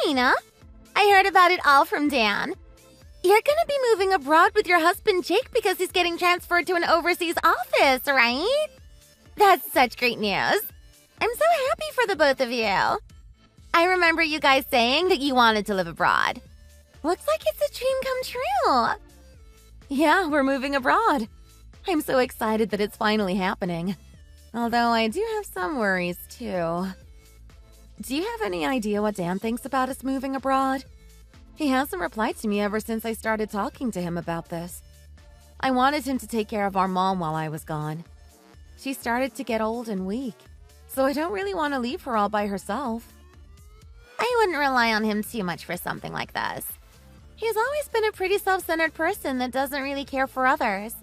Lena. I heard about it all from Dan. You're gonna be moving abroad with your husband Jake because he's getting transferred to an overseas office, right? That's such great news. I'm so happy for the both of you. I remember you guys saying that you wanted to live abroad. Looks like it's a dream come true. Yeah, we're moving abroad. I'm so excited that it's finally happening. Although I do have some worries, too. Do you have any idea what Dan thinks about us moving abroad? He hasn't replied to me ever since I started talking to him about this. I wanted him to take care of our mom while I was gone. She started to get old and weak, so I don't really want to leave her all by herself. I wouldn't rely on him too much for something like this. He's always been a pretty self-centered person that doesn't really care for others.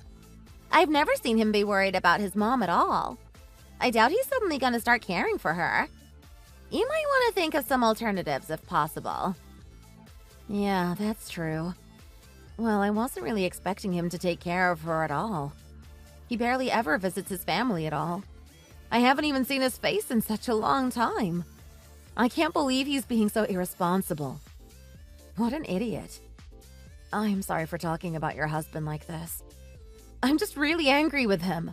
I've never seen him be worried about his mom at all. I doubt he's suddenly gonna start caring for her. You might want to think of some alternatives if possible. Yeah, that's true. Well, I wasn't really expecting him to take care of her at all. He barely ever visits his family at all. I haven't even seen his face in such a long time. I can't believe he's being so irresponsible. What an idiot. I'm sorry for talking about your husband like this. I'm just really angry with him.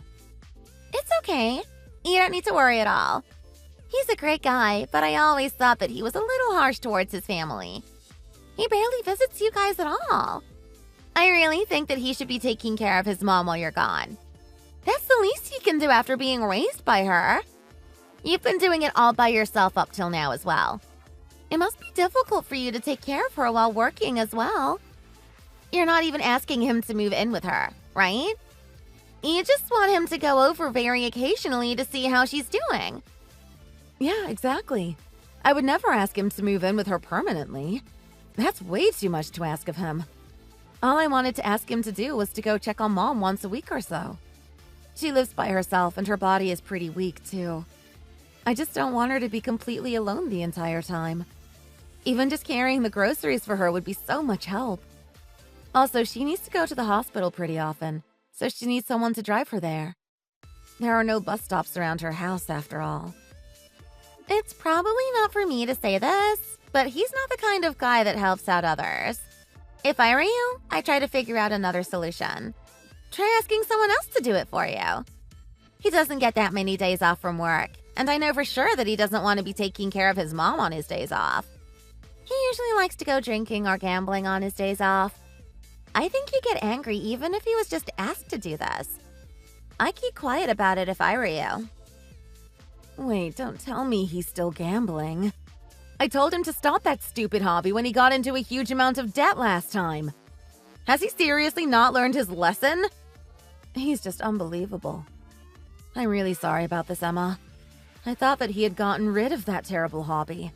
It's okay. You don't need to worry at all. He's a great guy, but I always thought that he was a little harsh towards his family. He barely visits you guys at all. I really think that he should be taking care of his mom while you're gone. That's the least he can do after being raised by her. You've been doing it all by yourself up till now as well. It must be difficult for you to take care of her while working as well. You're not even asking him to move in with her, right? You just want him to go over very occasionally to see how she's doing. Yeah, exactly. I would never ask him to move in with her permanently. That's way too much to ask of him. All I wanted to ask him to do was to go check on Mom once a week or so. She lives by herself and her body is pretty weak too. I just don't want her to be completely alone the entire time. Even just carrying the groceries for her would be so much help. Also, she needs to go to the hospital pretty often, so she needs someone to drive her there. There are no bus stops around her house after all. It's probably not for me to say this, but he's not the kind of guy that helps out others. If I were you, I'd try to figure out another solution. Try asking someone else to do it for you. He doesn't get that many days off from work, and I know for sure that he doesn't want to be taking care of his mom on his days off. He usually likes to go drinking or gambling on his days off. I think he'd get angry even if he was just asked to do this. I'd keep quiet about it if I were you. Wait, don't tell me he's still gambling. I told him to stop that stupid hobby when he got into a huge amount of debt last time. Has he seriously not learned his lesson? He's just unbelievable. I'm really sorry about this, Emma. I thought that he had gotten rid of that terrible hobby.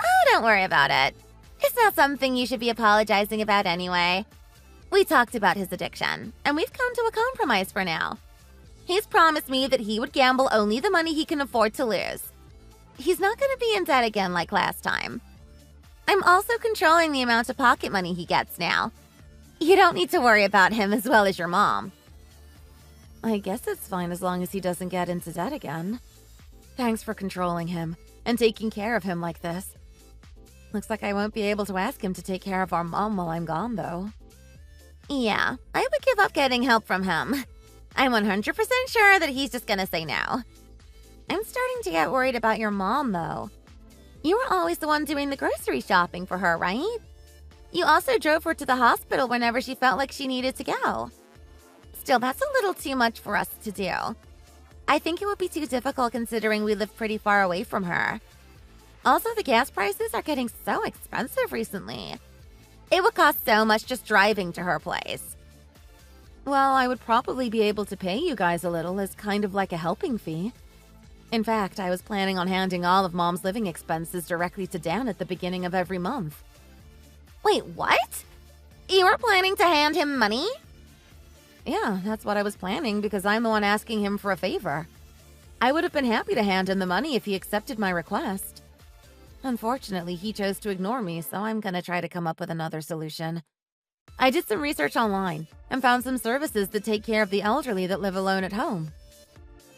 Oh, don't worry about it. It's not something you should be apologizing about anyway. We talked about his addiction, and we've come to a compromise for now. He's promised me that he would gamble only the money he can afford to lose. He's not going to be in debt again like last time. I'm also controlling the amount of pocket money he gets now. You don't need to worry about him as well as your mom. I guess it's fine as long as he doesn't get into debt again. Thanks for controlling him and taking care of him like this. Looks like I won't be able to ask him to take care of our mom while I'm gone, though. Yeah, I would give up getting help from him. I'm 100% sure that he's just gonna say no. I'm starting to get worried about your mom, though. You were always the one doing the grocery shopping for her, right? You also drove her to the hospital whenever she felt like she needed to go. Still, that's a little too much for us to do. I think it would be too difficult considering we live pretty far away from her. Also, the gas prices are getting so expensive recently. It would cost so much just driving to her place. Well, I would probably be able to pay you guys a little as kind of like a helping fee. In fact, I was planning on handing all of Mom's living expenses directly to Dan at the beginning of every month. Wait, what? You were planning to hand him money? Yeah, that's what I was planning because I'm the one asking him for a favor. I would have been happy to hand him the money if he accepted my request. Unfortunately, he chose to ignore me, so I'm gonna try to come up with another solution. I did some research online and found some services that take care of the elderly that live alone at home.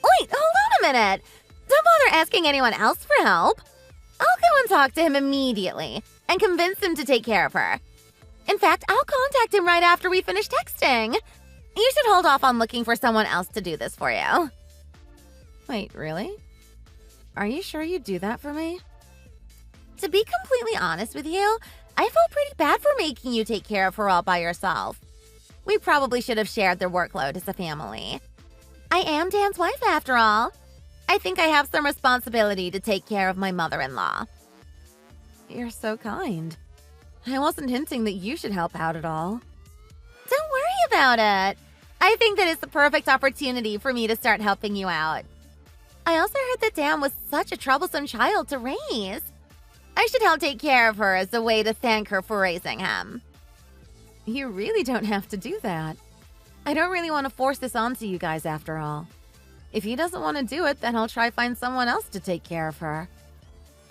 Wait, hold on a minute! Don't bother asking anyone else for help. I'll go and talk to him immediately and convince him to take care of her. In fact, I'll contact him right after we finish texting. You should hold off on looking for someone else to do this for you. Wait, really? Are you sure you'd do that for me? To be completely honest with you, I felt pretty bad for making you take care of her all by yourself. We probably should have shared their workload as a family. I am Dan's wife after all. I think I have some responsibility to take care of my mother-in-law. You're so kind. I wasn't hinting that you should help out at all. Don't worry about it. I think that it's the perfect opportunity for me to start helping you out. I also heard that Dan was such a troublesome child to raise. I should help take care of her as a way to thank her for raising him. You really don't have to do that. I don't really want to force this onto you guys after all. If he doesn't want to do it, then I'll try find someone else to take care of her.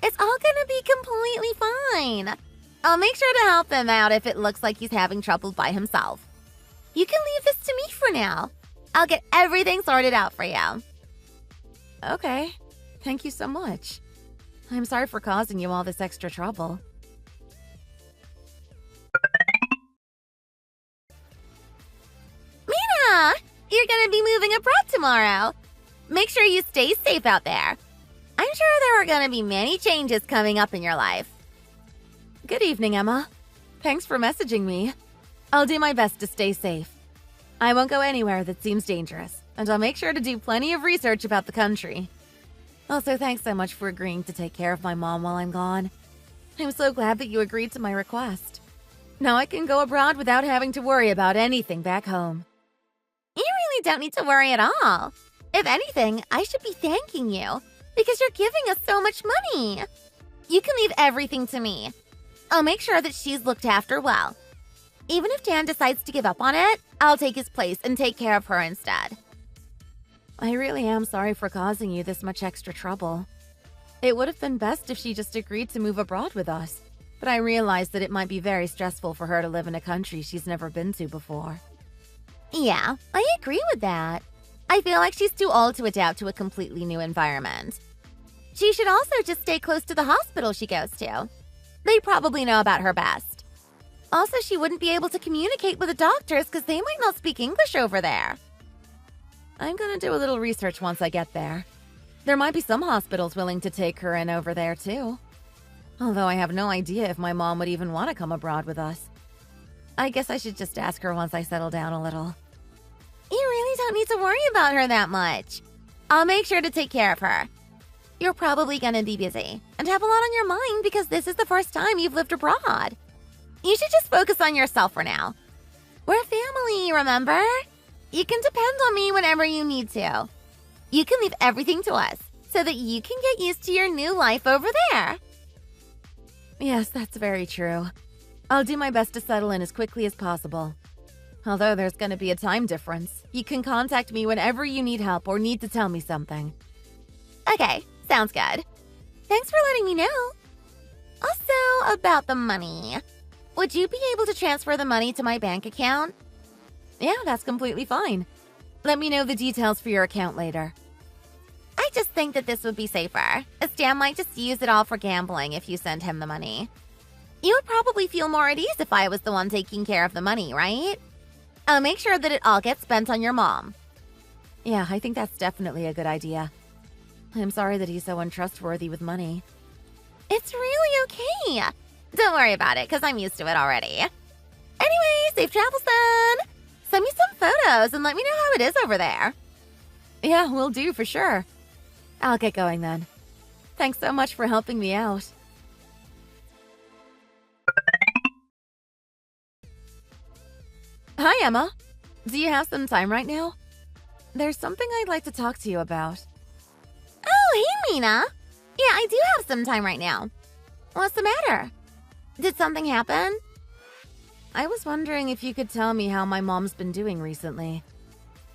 It's all gonna be completely fine. I'll make sure to help him out if it looks like he's having trouble by himself. You can leave this to me for now. I'll get everything sorted out for you. Okay, thank you so much. I'm sorry for causing you all this extra trouble. Mina, you're gonna be moving abroad tomorrow. Make sure you stay safe out there. I'm sure there are gonna be many changes coming up in your life. Good evening, Emma. Thanks for messaging me. I'll do my best to stay safe. I won't go anywhere that seems dangerous, and I'll make sure to do plenty of research about the country. Also, thanks so much for agreeing to take care of my mom while I'm gone. I'm so glad that you agreed to my request. Now I can go abroad without having to worry about anything back home. You really don't need to worry at all. If anything, I should be thanking you because you're giving us so much money. You can leave everything to me. I'll make sure that she's looked after well. Even if Dan decides to give up on it, I'll take his place and take care of her instead. I really am sorry for causing you this much extra trouble. It would have been best if she just agreed to move abroad with us, but I realized that it might be very stressful for her to live in a country she's never been to before. Yeah, I agree with that. I feel like she's too old to adapt to a completely new environment. She should also just stay close to the hospital she goes to. They probably know about her best. Also, she wouldn't be able to communicate with the doctors because they might not speak English over there. I'm gonna do a little research once I get there. There might be some hospitals willing to take her in over there too. Although I have no idea if my mom would even want to come abroad with us. I guess I should just ask her once I settle down a little. You really don't need to worry about her that much. I'll make sure to take care of her. You're probably gonna be busy and have a lot on your mind because this is the first time you've lived abroad. You should just focus on yourself for now. We're family, remember? You can depend on me whenever you need to. You can leave everything to us so that you can get used to your new life over there. Yes, that's very true. I'll do my best to settle in as quickly as possible. Although there's going to be a time difference, you can contact me whenever you need help or need to tell me something. Okay, sounds good. Thanks for letting me know. Also, about the money. Would you be able to transfer the money to my bank account? Yeah, that's completely fine. Let me know the details for your account later. I just think that this would be safer, as Dan might just use it all for gambling if you send him the money. You would probably feel more at ease if I was the one taking care of the money, right? I'll make sure that it all gets spent on your mom. Yeah, I think that's definitely a good idea. I'm sorry that he's so untrustworthy with money. It's really okay. Don't worry about it, because I'm used to it already. Anyway, safe travels then. Send me some photos and let me know how it is over there. Yeah, will do for sure. I'll get going then. Thanks so much for helping me out. Hi, Emma. Do you have some time right now? There's something I'd like to talk to you about. Oh, hey, Mina. Yeah, I do have some time right now. What's the matter? Did something happen? I was wondering if you could tell me how my mom's been doing recently.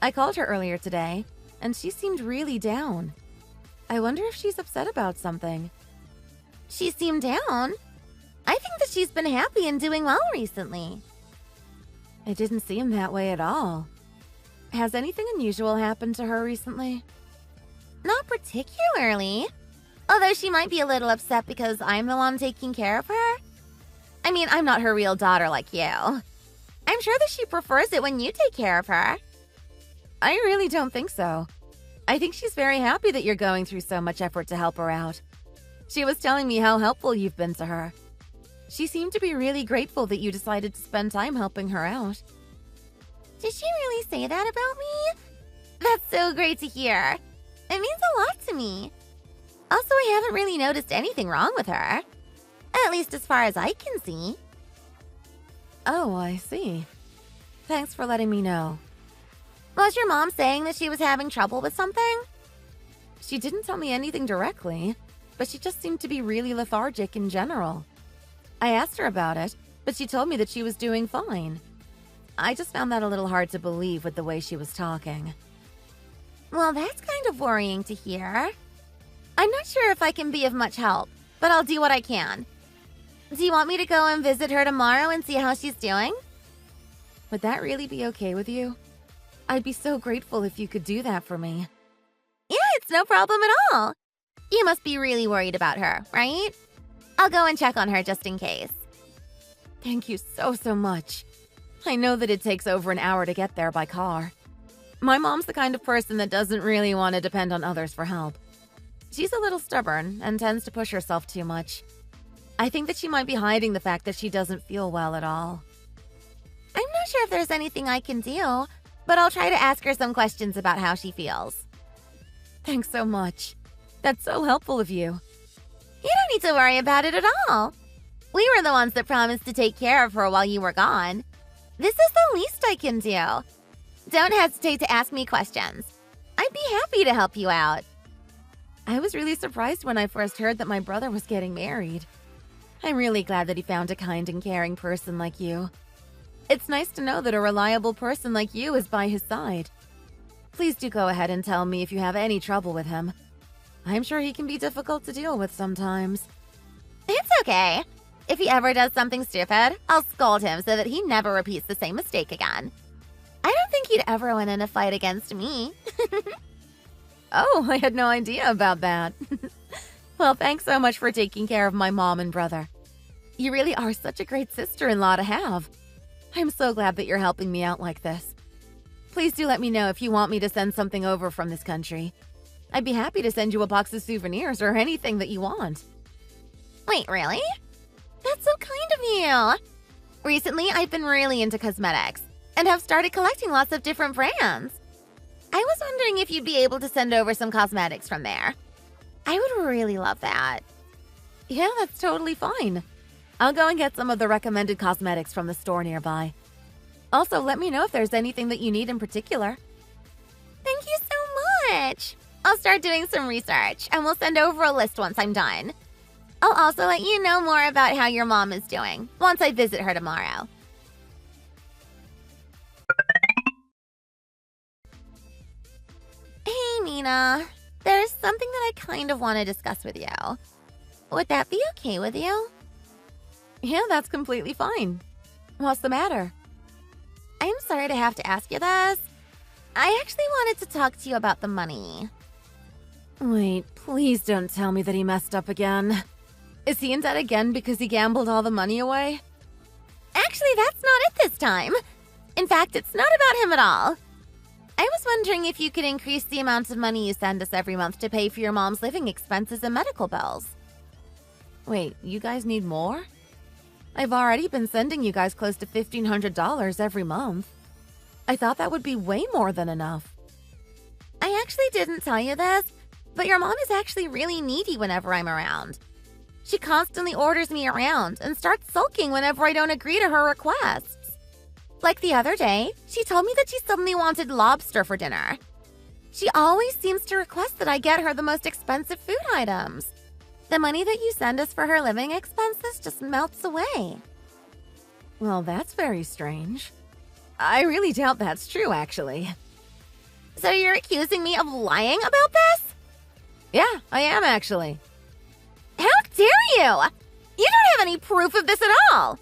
I called her earlier today, and she seemed really down. I wonder if she's upset about something. She seemed down? I think that she's been happy and doing well recently. It didn't seem that way at all. Has anything unusual happened to her recently? Not particularly. Although she might be a little upset because I'm the one taking care of her. I mean, I'm not her real daughter like you. I'm sure that she prefers it when you take care of her. I really don't think so. I think she's very happy that you're going through so much effort to help her out. She was telling me how helpful you've been to her. She seemed to be really grateful that you decided to spend time helping her out. Did she really say that about me? That's so great to hear. It means a lot to me. Also, I haven't really noticed anything wrong with her. At least as far as I can see. Oh, I see. Thanks for letting me know. Was your mom saying that she was having trouble with something? She didn't tell me anything directly, but she just seemed to be really lethargic in general. I asked her about it, but she told me that she was doing fine. I just found that a little hard to believe with the way she was talking. Well, that's kind of worrying to hear. I'm not sure if I can be of much help, but I'll do what I can. Do you want me to go and visit her tomorrow and see how she's doing? Would that really be okay with you? I'd be so grateful if you could do that for me. Yeah, it's no problem at all. You must be really worried about her, right? I'll go and check on her just in case. Thank you so much. I know that it takes over an hour to get there by car. My mom's the kind of person that doesn't really want to depend on others for help. She's a little stubborn and tends to push herself too much. I think that she might be hiding the fact that she doesn't feel well at all. I'm not sure if there's anything I can do, but I'll try to ask her some questions about how she feels. Thanks so much. That's so helpful of you. You don't need to worry about it at all. We were the ones that promised to take care of her while you were gone. This is the least I can do. Don't hesitate to ask me questions. I'd be happy to help you out. I was really surprised when I first heard that my brother was getting married. I'm really glad that he found a kind and caring person like you. It's nice to know that a reliable person like you is by his side. Please do go ahead and tell me if you have any trouble with him. I'm sure he can be difficult to deal with sometimes. It's okay. If he ever does something stupid, I'll scold him so that he never repeats the same mistake again. I don't think he'd ever win in a fight against me. Oh, I had no idea about that. Well, thanks so much for taking care of my mom and brother. You really are such a great sister-in-law to have. I'm so glad that you're helping me out like this. Please do let me know if you want me to send something over from this country. I'd be happy to send you a box of souvenirs or anything that you want. Wait, really? That's so kind of you. Recently, I've been really into cosmetics and have started collecting lots of different brands. I was wondering if you'd be able to send over some cosmetics from there. I would really love that. Yeah, that's totally fine. I'll go and get some of the recommended cosmetics from the store nearby. Also, let me know if there's anything that you need in particular. Thank you so much. I'll start doing some research, and we'll send over a list once I'm done. I'll also let you know more about how your mom is doing once I visit her tomorrow. Hey, Mina. There's something that I kind of want to discuss with you. Would that be okay with you? Yeah, that's completely fine. What's the matter? I'm sorry to have to ask you this. I actually wanted to talk to you about the money. Wait, please don't tell me that he messed up again. Is he in debt again because he gambled all the money away? Actually, that's not it this time. In fact, it's not about him at all. I was wondering if you could increase the amount of money you send us every month to pay for your mom's living expenses and medical bills. Wait, you guys need more? I've already been sending you guys close to $1,500 every month. I thought that would be way more than enough. I actually didn't tell you this, but your mom is actually really needy whenever I'm around. She constantly orders me around and starts sulking whenever I don't agree to her requests. Like the other day, she told me that she suddenly wanted lobster for dinner. She always seems to request that I get her the most expensive food items. The money that you send us for her living expenses just melts away. Well, that's very strange. I really doubt that's true, actually. So you're accusing me of lying about this? Yeah, I am actually. How dare you! You don't have any proof of this at all!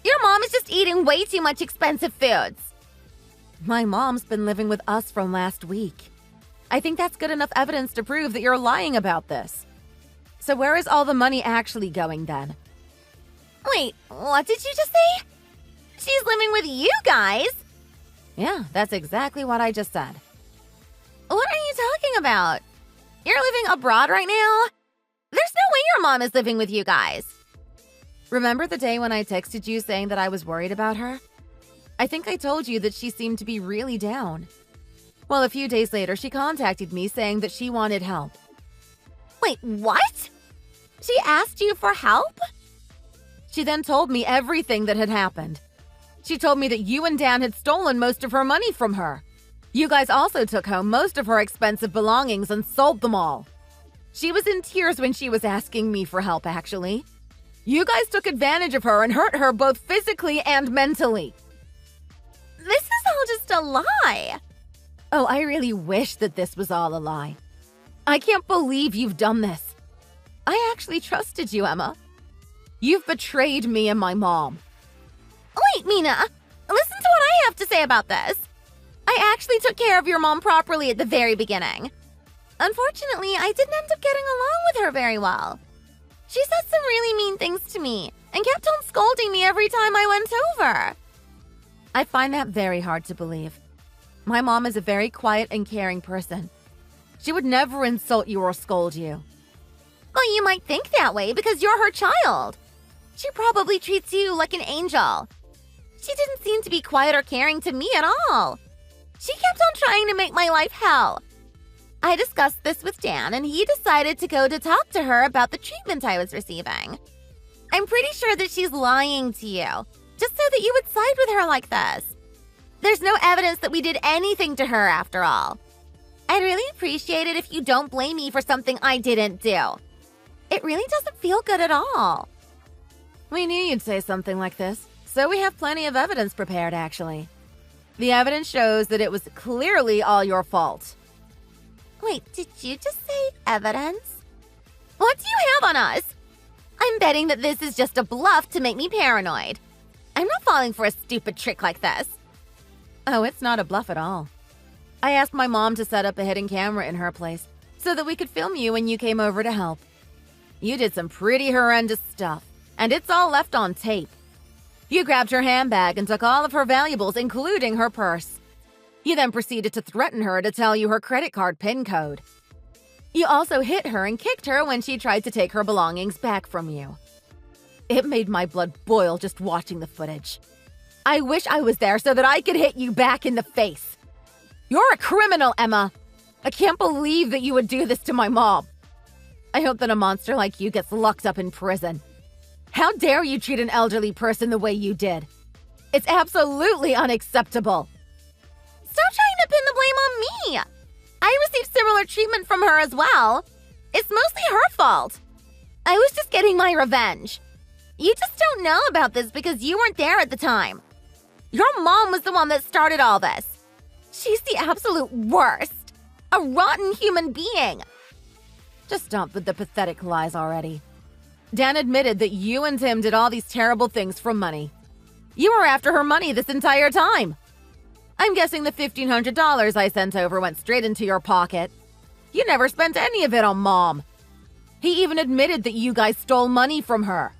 Your mom is just eating way too much expensive foods. My mom's been living with us from last week. I think that's good enough evidence to prove that you're lying about this. So where is all the money actually going then? Wait, what did you just say? She's living with you guys? Yeah, that's exactly what I just said. What are you talking about? You're living abroad right now? There's no way your mom is living with you guys. Remember the day when I texted you saying that I was worried about her? I think I told you that she seemed to be really down. Well, a few days later, she contacted me saying that she wanted help. Wait, what? She asked you for help? She then told me everything that had happened. She told me that you and Dan had stolen most of her money from her. You guys also took home most of her expensive belongings and sold them all. She was in tears when she was asking me for help, actually. You guys took advantage of her and hurt her both physically and mentally. This is all just a lie. Oh, I really wish that this was all a lie. I can't believe you've done this. I actually trusted you, Emma. You've betrayed me and my mom. Wait, Mina, listen to what I have to say about this. I actually took care of your mom properly at the very beginning. Unfortunately, I didn't end up getting along with her very well. She said some really mean things to me and kept on scolding me every time I went over. I find that very hard to believe. My mom is a very quiet and caring person. She would never insult you or scold you. Well, you might think that way because you're her child. She probably treats you like an angel. She didn't seem to be quiet or caring to me at all. She kept on trying to make my life hell. I discussed this with Dan, and he decided to go to talk to her about the treatment I was receiving. I'm pretty sure that she's lying to you, just so that you would side with her like this. There's no evidence that we did anything to her after all. I'd really appreciate it if you don't blame me for something I didn't do. It really doesn't feel good at all. We knew you'd say something like this, so we have plenty of evidence prepared, actually. The evidence shows that it was clearly all your fault. Wait, did you just say evidence? What do you have on us? I'm betting that this is just a bluff to make me paranoid. I'm not falling for a stupid trick like this. Oh, it's not a bluff at all. I asked my mom to set up a hidden camera in her place so that we could film you when you came over to help. You did some pretty horrendous stuff, and it's all left on tape. You grabbed her handbag and took all of her valuables, including her purse. You then proceeded to threaten her to tell you her credit card PIN code. You also hit her and kicked her when she tried to take her belongings back from you. It made my blood boil just watching the footage. I wish I was there so that I could hit you back in the face. You're a criminal, Emma. I can't believe that you would do this to my mom. I hope that a monster like you gets locked up in prison. How dare you treat an elderly person the way you did? It's absolutely unacceptable. Stop trying to pin the blame on me. I received similar treatment from her as well. It's mostly her fault. I was just getting my revenge. You just don't know about this because you weren't there at the time. Your mom was the one that started all this. She's the absolute worst. A rotten human being. Just stop with the pathetic lies already. Dan admitted that you and Tim did all these terrible things for money. You were after her money this entire time. I'm guessing the $1,500 I sent over went straight into your pocket. You never spent any of it on Mom. He even admitted that you guys stole money from her.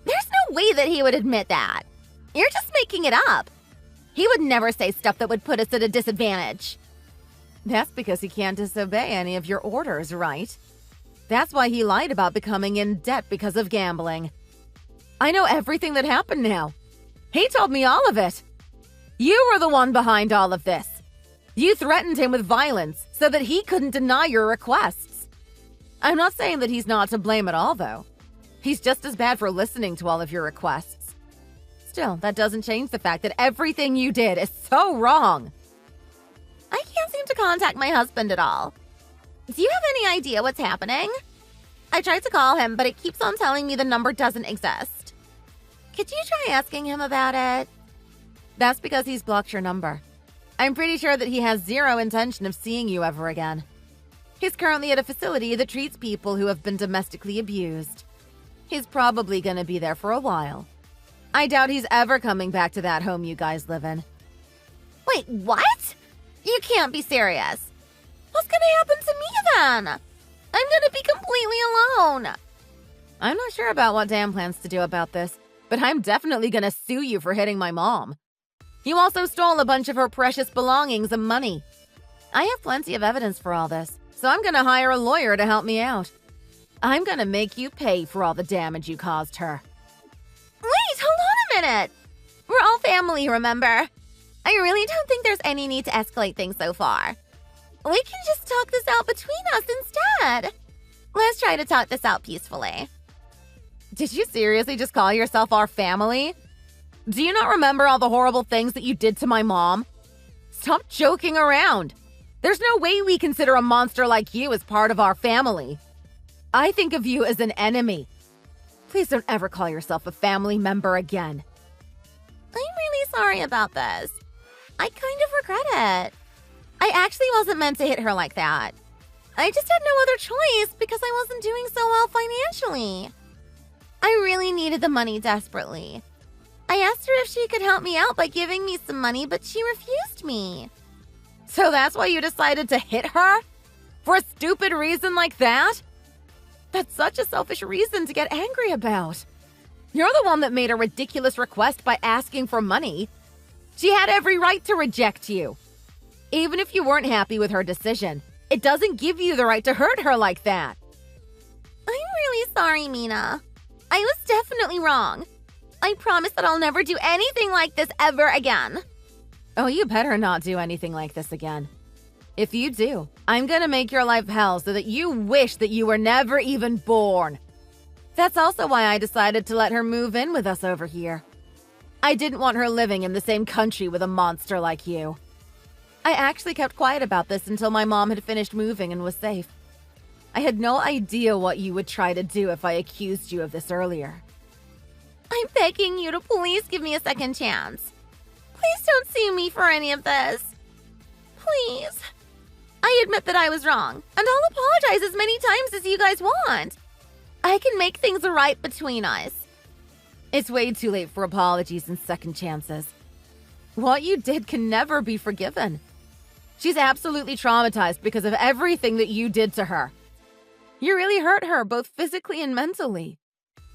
There's no way that he would admit that. You're just making it up. He would never say stuff that would put us at a disadvantage. That's because he can't disobey any of your orders, right? That's why he lied about becoming in debt because of gambling. I know everything that happened now. He told me all of it. You were the one behind all of this. You threatened him with violence so that he couldn't deny your requests. I'm not saying that he's not to blame at all, though. He's just as bad for listening to all of your requests. Still, that doesn't change the fact that everything you did is so wrong. I can't seem to contact my husband at all. Do you have any idea what's happening? I tried to call him, but it keeps on telling me the number doesn't exist. Could you try asking him about it? That's because he's blocked your number. I'm pretty sure that he has zero intention of seeing you ever again. He's currently at a facility that treats people who have been domestically abused. He's probably going to be there for a while. I doubt he's ever coming back to that home you guys live in. Wait, what? You can't be serious. What's gonna happen to me then? I'm gonna be completely alone. I'm not sure about what Dan plans to do about this, but I'm definitely gonna sue you for hitting my mom. You also stole a bunch of her precious belongings and money. I have plenty of evidence for all this, so I'm gonna hire a lawyer to help me out. I'm gonna make you pay for all the damage you caused her. Wait, hold on a minute. We're all family, remember? I really don't think there's any need to escalate things so far. We can just talk this out between us instead. Let's try to talk this out peacefully. Did you seriously just call yourself our family? Do you not remember all the horrible things that you did to my mom? Stop joking around. There's no way we consider a monster like you as part of our family. I think of you as an enemy. Please don't ever call yourself a family member again. I'm really sorry about this. I kind of regret it. I actually wasn't meant to hit her like that. I just had no other choice because I wasn't doing so well financially. I really needed the money desperately. I asked her if she could help me out by giving me some money, but she refused me. So that's why you decided to hit her? For a stupid reason like that? That's such a selfish reason to get angry about. You're the one that made a ridiculous request by asking for money. She had every right to reject you. Even if you weren't happy with her decision, it doesn't give you the right to hurt her like that. I'm really sorry, Mina. I was definitely wrong. I promise that I'll never do anything like this ever again. Oh, you better not do anything like this again. If you do, I'm gonna make your life hell so that you wish that you were never even born. That's also why I decided to let her move in with us over here. I didn't want her living in the same country with a monster like you. I actually kept quiet about this until my mom had finished moving and was safe. I had no idea what you would try to do if I accused you of this earlier. I'm begging you to please give me a second chance. Please don't sue me for any of this. Please. I admit that I was wrong, and I'll apologize as many times as you guys want. I can make things right between us. It's way too late for apologies and second chances. What you did can never be forgiven. She's absolutely traumatized because of everything that you did to her. You really hurt her, both physically and mentally.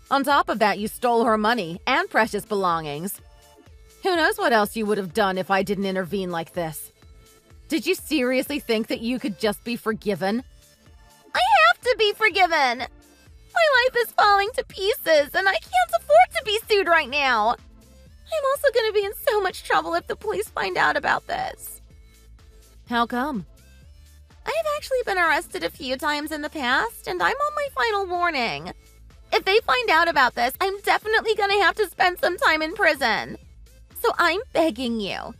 On top of that, you stole her money and precious belongings. Who knows what else you would have done if I didn't intervene like this? Did you seriously think that you could just be forgiven? I have to be forgiven! My life is falling to pieces, and I can't afford to be sued right now. I'm also going to be in so much trouble if the police find out about this. How come? I've actually been arrested a few times in the past, and I'm on my final warning. If they find out about this, I'm definitely going to have to spend some time in prison. So I'm begging you.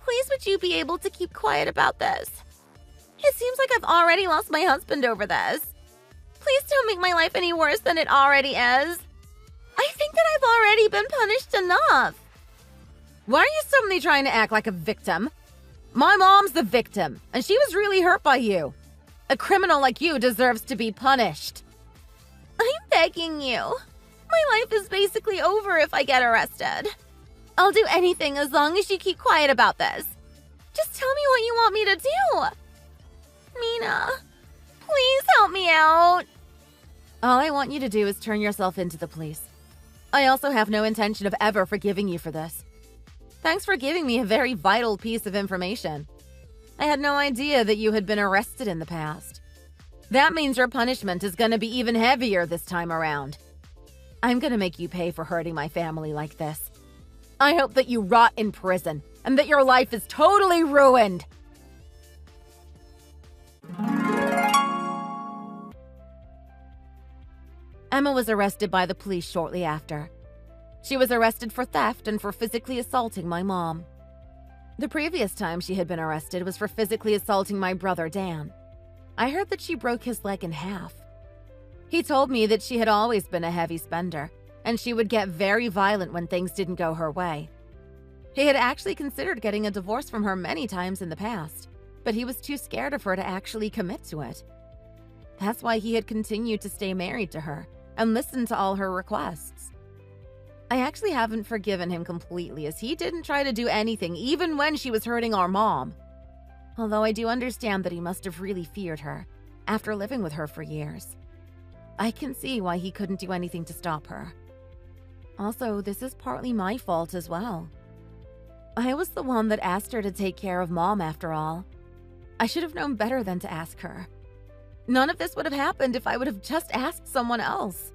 Please would you be able to keep quiet about this? It seems like I've already lost my husband over this. Please don't make my life any worse than it already is. I think that I've already been punished enough. Why are you suddenly trying to act like a victim? My mom's the victim, and she was really hurt by you. A criminal like you deserves to be punished. I'm begging you. My life is basically over if I get arrested. I'll do anything as long as you keep quiet about this. Just tell me what you want me to do. Mina, please help me out. All I want you to do is turn yourself into the police. I also have no intention of ever forgiving you for this. Thanks for giving me a very vital piece of information. I had no idea that you had been arrested in the past. That means your punishment is going to be even heavier this time around. I'm going to make you pay for hurting my family like this. I hope that you rot in prison and that your life is totally ruined. Emma was arrested by the police shortly after. She was arrested for theft and for physically assaulting my mom. The previous time she had been arrested was for physically assaulting my brother Dan. I heard that she broke his leg in half. He told me that she had always been a heavy spender, and she would get very violent when things didn't go her way. He had actually considered getting a divorce from her many times in the past, but he was too scared of her to actually commit to it. That's why he had continued to stay married to her and listen to all her requests. I actually haven't forgiven him completely, as he didn't try to do anything even when she was hurting our mom. Although I do understand that he must have really feared her. after living with her for years. I can see why he couldn't do anything to stop her. Also, this is partly my fault as well. I was the one that asked her to take care of Mom after all. I should have known better than to ask her. None of this would have happened if I would have just asked someone else.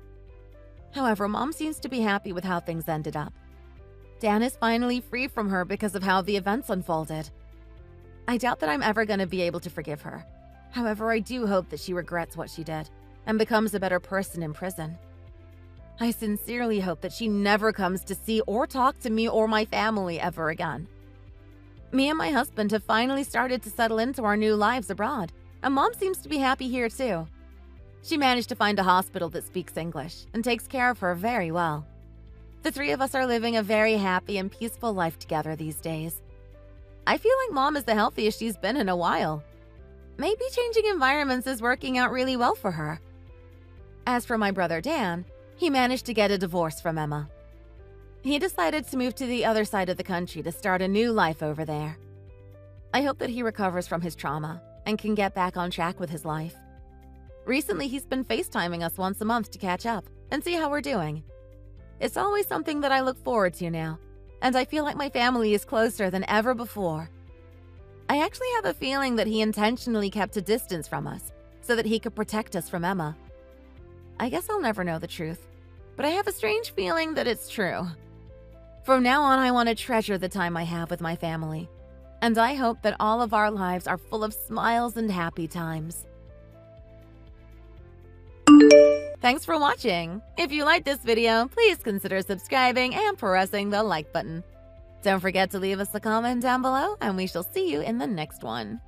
However, Mom seems to be happy with how things ended up. Dan is finally free from her because of how the events unfolded. I doubt that I'm ever going to be able to forgive her. However, I do hope that she regrets what she did and becomes a better person in prison. I sincerely hope that she never comes to see or talk to me or my family ever again. Me and my husband have finally started to settle into our new lives abroad, and Mom seems to be happy here too. She managed to find a hospital that speaks English and takes care of her very well. The three of us are living a very happy and peaceful life together these days. I feel like Mom is the healthiest she's been in a while. Maybe changing environments is working out really well for her. As for my brother Dan, he managed to get a divorce from Emma. He decided to move to the other side of the country to start a new life over there. I hope that he recovers from his trauma and can get back on track with his life. Recently, he's been FaceTiming us once a month to catch up and see how we're doing. It's always something that I look forward to now, and I feel like my family is closer than ever before. I actually have a feeling that he intentionally kept a distance from us so that he could protect us from Emma. I guess I'll never know the truth, but I have a strange feeling that it's true. From now on, I want to treasure the time I have with my family, and I hope that all of our lives are full of smiles and happy times. Thanks for watching. If you liked this video, please consider subscribing and pressing the like button. Don't forget to leave us a comment down below, and we shall see you in the next one.